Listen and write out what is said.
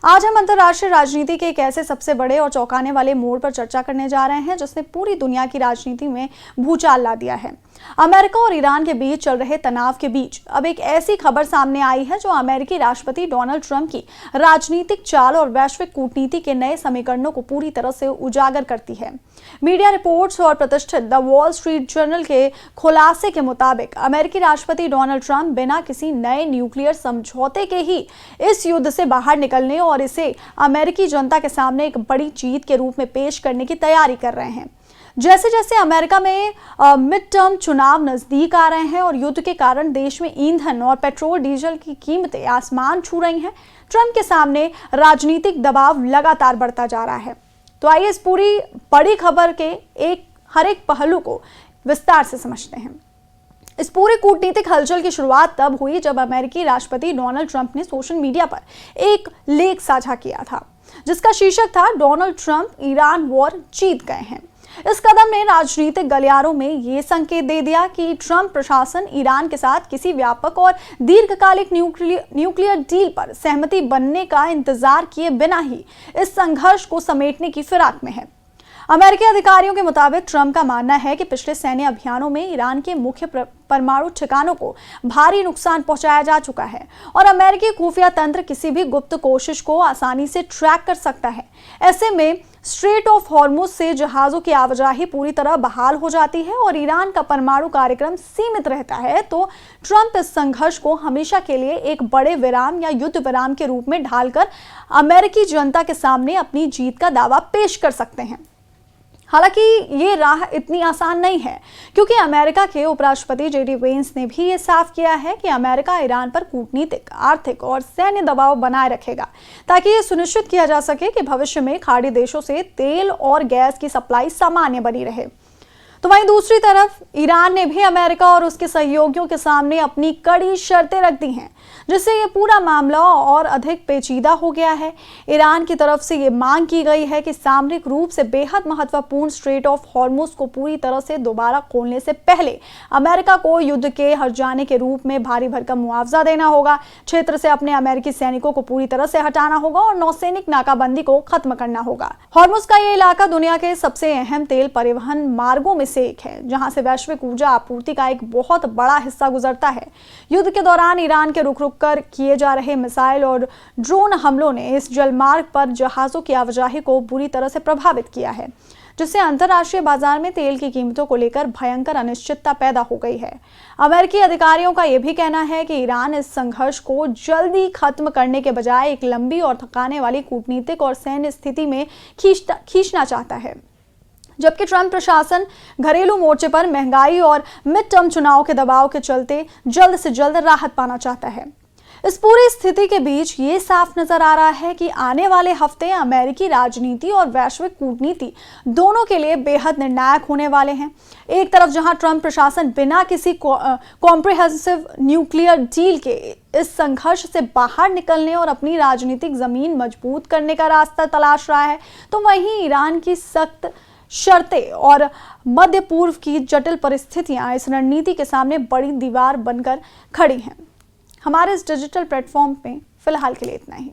आज हम अंतर्राष्ट्रीय राजनीति के एक ऐसे सबसे बड़े और चौंकाने वाले मोड़ पर चर्चा करने जा रहे हैं जिसने पूरी दुनिया की राजनीति में भूचाल ला दिया है। अमेरिका और ईरान के बीच चल रहे तनाव के बीच अब एक ऐसी खबर सामने आई है जो अमेरिकी राष्ट्रपति डोनाल्ड ट्रंप की राजनीतिक चाल और वैश्विक कूटनीति के नए समीकरणों को पूरी तरह से उजागर करती है। मीडिया रिपोर्ट्स और प्रतिष्ठित द वॉल स्ट्रीट जर्नल के खुलासे के मुताबिक अमेरिकी राष्ट्रपति डोनाल्ड ट्रंप बिना किसी नए न्यूक्लियर समझौते के ही इस युद्ध से बाहर निकलने और इसे अमेरिकी जनता के सामने एक बड़ी जीत के रूप में पेश करने की तैयारी कर रहे हैं। जैसे जैसे अमेरिका में मिड टर्म चुनाव नजदीक आ रहे हैं और युद्ध के कारण देश में ईंधन और पेट्रोल डीजल की कीमतें आसमान छू रही हैं, ट्रंप के सामने राजनीतिक दबाव लगातार बढ़ता जा रहा है। तो आइए इस पूरी बड़ी खबर के हर एक पहलू को विस्तार से समझते हैं। इस पूरी कूटनीतिक हलचल की शुरुआत तब हुई जब अमेरिकी राष्ट्रपति डोनाल्ड ट्रंप ने सोशल मीडिया पर एक लेख साझा किया था जिसका शीर्षक था डोनाल्ड ट्रंप ईरान वॉर जीत गए हैं। इस कदम ने राजनीतिक गलियारों में ये संकेत दे दिया कि ट्रंप प्रशासन ईरान के साथ किसी व्यापक और दीर्घकालिक न्यूक्लियर डील पर सहमति बनने का इंतजार किए बिना ही इस संघर्ष को समेटने की फिराक में है। अमेरिकी अधिकारियों के मुताबिक ट्रंप का मानना है कि पिछले सैन्य अभियानों में ईरान के मुख्य परमाणु ठिकानों को भारी नुकसान पहुंचाया जा चुका है और अमेरिकी खुफिया तंत्र किसी भी गुप्त कोशिश को आसानी से ट्रैक कर सकता है। ऐसे में स्ट्रेट ऑफ हॉर्मुज से जहाजों की आवाजाही पूरी तरह बहाल हो जाती है और ईरान का परमाणु कार्यक्रम सीमित रहता है तो ट्रंप इस संघर्ष को हमेशा के लिए एक बड़े विराम या युद्ध विराम के रूप में ढालकर अमेरिकी जनता के सामने अपनी जीत का दावा पेश कर सकते हैं। हालांकि ये राह इतनी आसान नहीं है क्योंकि अमेरिका के उपराष्ट्रपति जेडी वेंस ने भी ये साफ किया है कि अमेरिका ईरान पर कूटनीतिक, आर्थिक और सैन्य दबाव बनाए रखेगा ताकि ये सुनिश्चित किया जा सके कि भविष्य में खाड़ी देशों से तेल और गैस की सप्लाई सामान्य बनी रहे। तो वहीं दूसरी तरफ ईरान ने भी अमेरिका और उसके सहयोगियों के सामने अपनी कड़ी शर्तें रख दी हैं जिससे ये पूरा मामला और अधिक पेचीदा हो गया है। ईरान की तरफ से ये मांग की गई है कि सामरिक रूप से बेहद महत्वपूर्ण स्ट्रेट ऑफ हॉर्मुज को पूरी तरह से दोबारा खोलने से पहले अमेरिका को युद्ध के हट जाने के रूप में भारी भरकम मुआवजा देना होगा, क्षेत्र से अपने अमेरिकी सैनिकों को पूरी तरह से हटाना होगा और नौसैनिक नाकाबंदी को खत्म करना होगा। हॉर्मुज का ये इलाका दुनिया के सबसे अहम तेल परिवहन मार्गों में से एक है जहां से वैश्विक ऊर्जा आपूर्ति का एक बहुत बड़ा हिस्सा गुजरता है। युद्ध के दौरान ईरान के रुक कर किए जा रहे मिसाइल और ड्रोन हमलों ने इस जलमार्ग पर जहाजों की आवाजाही को बुरी तरह से प्रभावित किया है जिससे अंतर्राष्ट्रीय बाजार में तेल की कीमतों को लेकर भयंकर अनिश्चितता पैदा हो गई है। अमेरिकी अधिकारियों का यह भी कहना है कि ईरान इस संघर्ष को जल्दी खत्म करने के बजाय एक लंबी और थकाने वाली कूटनीतिक और सैन्य स्थिति में खींचना चाहता है, जबकि ट्रंप प्रशासन घरेलू मोर्चे पर महंगाई और मिड टर्म चुनाव के दबाव के चलते जल्द से जल्द राहत पाना चाहता है। इस पूरी स्थिति के बीच ये साफ नजर आ रहा है कि आने वाले हफ्ते अमेरिकी राजनीति और वैश्विक कूटनीति दोनों के लिए बेहद निर्णायक होने वाले हैं। एक तरफ जहां ट्रंप प्रशासन बिना किसी कॉम्प्रिहेंसिव न्यूक्लियर डील के इस संघर्ष से बाहर निकलने और अपनी राजनीतिक जमीन मजबूत करने का रास्ता तलाश रहा है, तो वहीं ईरान की सख्त शर्तें और मध्य पूर्व की जटिल परिस्थितियां इस रणनीति के सामने बड़ी दीवार बनकर खड़ी हैं। हमारे इस डिजिटल प्लेटफॉर्म पे फिलहाल के लिए इतना ही।